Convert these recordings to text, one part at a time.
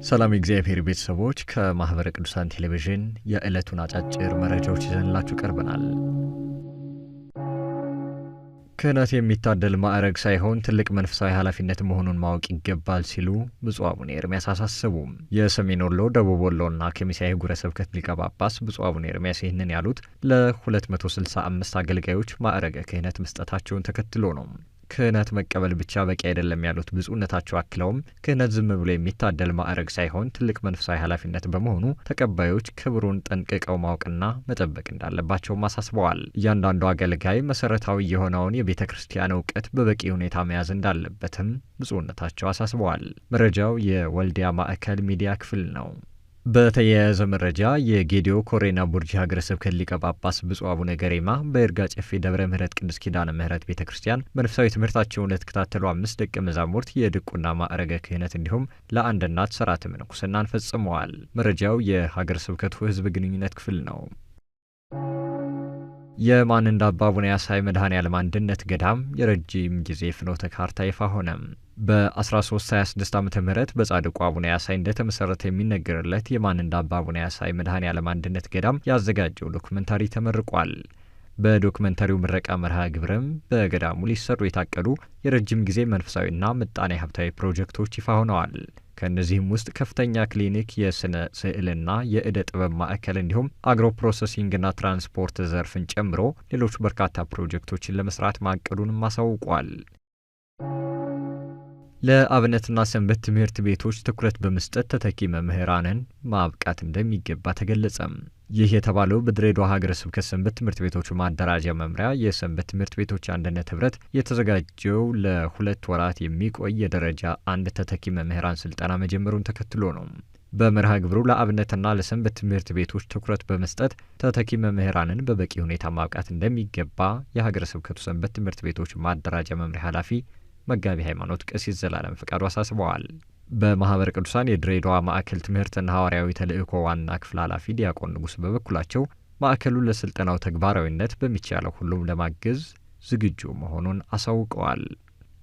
ሰላም እግዚአብሔር ቤተሰቦች ከማህበረ ቅዱሳን ቴሌቪዥን የዕለቱን አጫጭር መረጃዎች ይዘንላችሁ ቀርበናል። ክህነት የሚታደል ማዕረግ ሳይሆን ትልቅ መንፈሳዊ ኃላፊነት መሆኑን ማወቅ ይገባል ሲሉ ብፁዕ አቡነ ኤርምያስ አሳሰቡ። የሰሜን ወሎ፣ ደቡብ ወሎና ከሚሴ አህጉረ ስብከት ሊቀ ጳጳስ ብፁዕ አቡነ ኤርምያስ ይህንን ያሉት ለ265 አገልጋዮች ማዕረገ ክህነት መስጠታቸውን ተከትሎ ነው። ክህነት መቀበል ብቻ በቂ አይደለም ያሉት ብፁዕነታቸው አክለውም ክህነት ዝም ብሎ የሚታደል ማዕረግ ሳይሆን ትልቅ መንፈሳዊ ኃላፊነት በመሆኑ ተቀባዮች ክብሩን ጠንቅቀው ማወቅና መጠበቅ እንዳለባቸውም አሳስበዋል። እያንዳንዱ አገልጋይ መሰረታዊ የሆነውን የቤተ ክርስቲያን እውቀት በበቂ ሁኔታ መያዝ እንዳለበትም ብፁዕነታቸው አሳስበዋል። መረጃው የወልዲያ ማዕከል ሚዲያ ክፍል ነው። በተያያዘ መረጃ የጌዲዮ ኮሬና ቡርጂ ሀገረ ስብከት ሊቀ ጳጳስ ብፁዕ አቡነ ገሪማ በይርጋ ጨፌ ደብረ ምሕረት ቅዱስ ኪዳነ ምሕረት ቤተ ክርስቲያን መንፈሳዊ ትምህርታቸውን ለተከታተሉ 5 ደቀ መዛሙርት የድቁና ማዕረገ ክህነት እንዲሁም ለአንድ እናት ሥርዓተ ምንኩስናን ፈጽመዋል። መረጃው የሀገረ ስብከቱ ሕዝብ ግንኙነት ክፍል ነው። የማንንዳ አባ አቡነ ያሳይ መድኃኔዓለም አንድነት ገዳም የረጅም ጊዜ ፍኖተ ካርታ ይፋ ሆነ። በ1326 ዓ.ም በጻድቁ አቡነ ያሳይ እንደተመሰረተ የሚነገርለት የማንንዳ አባ አቡነ ያሳይ መድኃኔዓለም አንድነት ገዳም ያዘጋጀው ዶክመንታሪ ተመርቋል። በዶክመንታሪው ምረቃ መርሃ ግብርም በገዳሙ ሊሰሩ የታቀዱ የረጅም ጊዜ መንፈሳዊና ምጣኔ ሀብታዊ ፕሮጀክቶች ይፋ ሆነዋል። ከእነዚህም ውስጥ ከፍተኛ ክሊኒክ፣ የስነ ስዕልና የእደ ጥበብ ማዕከል እንዲሁም አግሮ ፕሮሰሲንግና ትራንስፖርት ዘርፍን ጨምሮ ሌሎች በርካታ ፕሮጀክቶችን ለመስራት ማቀዱንም አሳውቋል። ለአብነትና ሰንበት ትምህርት ቤቶች ትኩረት በመስጠት ተተኪ መምህራንን ማብቃት እንደሚገባ ተገለጸም። ይህ የተባለው በድሬዳዋ ሀገረ ስብከት ሰንበት ትምህርት ቤቶች ማደራጃ መምሪያ የሰንበት ትምህርት ቤቶች አንድነት ህብረት የተዘጋጀው ለ2 ወራት የሚቆይ የደረጃ 1 ተተኪ መምህራን ስልጠና መጀመሩን ተከትሎ ነው። በመርሃ ግብሩ ለአብነትና ለሰንበት ትምህርት ቤቶች ትኩረት በመስጠት ተተኪ መምህራንን በበቂ ሁኔታ ማብቃት እንደሚገባ የሀገረ ስብከቱ ሰንበት ትምህርት ቤቶች ማደራጃ መምሪያ ኃላፊ መጋቢ ሃይማኖት ቀሲስ ዘላለም ፈቃዱ አሳስበዋል። በማህበረ ቅዱሳን የድሬዳዋ ማዕከል ትምህርትና ሐዋርያዊ ተልእኮ ዋና ክፍል ኃላፊ ዲያቆን ንጉስ በበኩላቸው ማዕከሉ ለስልጠናው ተግባራዊነት በሚቻለው ሁሉም ለማገዝ ዝግጁ መሆኑን አሳውቀዋል።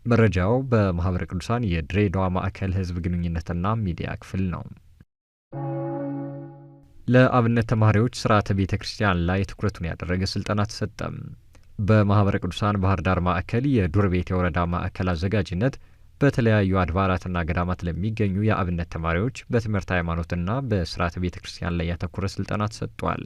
መረጃው በማህበረ ቅዱሳን የድሬዳዋ ማዕከል ህዝብ ግንኙነትና ሚዲያ ክፍል ነው። ለአብነት ተማሪዎች ሥርዓተ ቤተ ክርስቲያን ላይ ትኩረቱን ያደረገ ስልጠና ተሰጠም። በማህበረ ቅዱሳን ባህር ዳር ማዕከል የዱር ቤት የወረዳ ማዕከል አዘጋጅነት በተለያዩ አድባራትና ገዳማት ለሚገኙ የአብነት ተማሪዎች በትምህርት ሃይማኖትና በሥርዓተ ቤተ ክርስቲያን ላይ ያተኮረ ስልጠና ተሰጥቷል።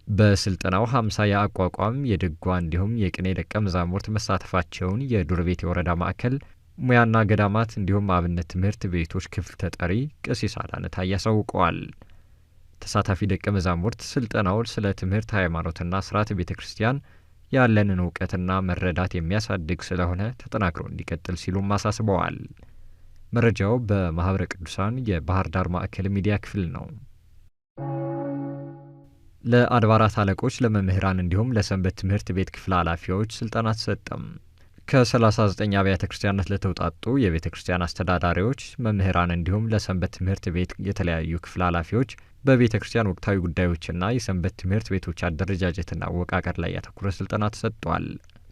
በስልጠናው 50 የአቋቋም የድጓ እንዲሁም የቅኔ ደቀ መዛሙርት መሳተፋቸውን የዱር ቤት የወረዳ ማዕከል ሙያና ገዳማት እንዲሁም አብነት ትምህርት ቤቶች ክፍል ተጠሪ ቀሲስ አዳነ ታዬ አሳውቀዋል። ተሳታፊ ደቀ መዛሙርት ስልጠናው ስለ ትምህርት ሃይማኖትና ሥርዓተ ቤተ ክርስቲያን ያለንን እውቀትና መረዳት የሚያሳድግ ስለሆነ ተጠናክሮ እንዲቀጥል ሲሉም አሳስበዋል። መረጃው በማህበረ ቅዱሳን የባህር ዳር ማዕከል ሚዲያ ክፍል ነው። ለአድባራት አለቆች፣ ለመምህራን እንዲሁም ለሰንበት ትምህርት ቤት ክፍል ኃላፊዎች ስልጠና ተሰጠም። ከ39 አብያተ ክርስቲያናት ለተውጣጡ የቤተ ክርስቲያን አስተዳዳሪዎች፣ መምህራን እንዲሁም ለሰንበት ትምህርት ቤት የተለያዩ ክፍል ኃላፊዎች በቤተ ክርስቲያን ወቅታዊ ጉዳዮችና የሰንበት ትምህርት ቤቶች አደረጃጀትና አወቃቀር ላይ ያተኮረ ስልጠና ተሰጥቷል።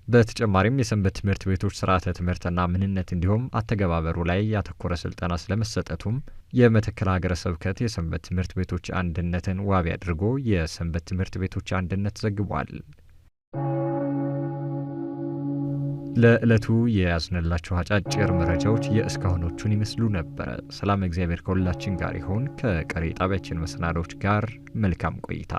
በተጨማሪም የሰንበት ትምህርት ቤቶች ሥርዓተ ትምህርትና ምንነት እንዲሁም አተገባበሩ ላይ ያተኮረ ስልጠና ስለመሰጠቱም የመተከል ሀገረ ስብከት የሰንበት ትምህርት ቤቶች አንድነትን ዋቢ አድርጎ የሰንበት ትምህርት ቤቶች አንድነት ዘግቧል። ለዕለቱ የያዝንላችሁ አጫጭር መረጃዎች የእስካሁኖቹን ይመስሉ ነበረ። ሰላም እግዚአብሔር ከሁላችን ጋር ይሁን። ከቀሪ ጣቢያችን መሰናዶች ጋር መልካም ቆይታ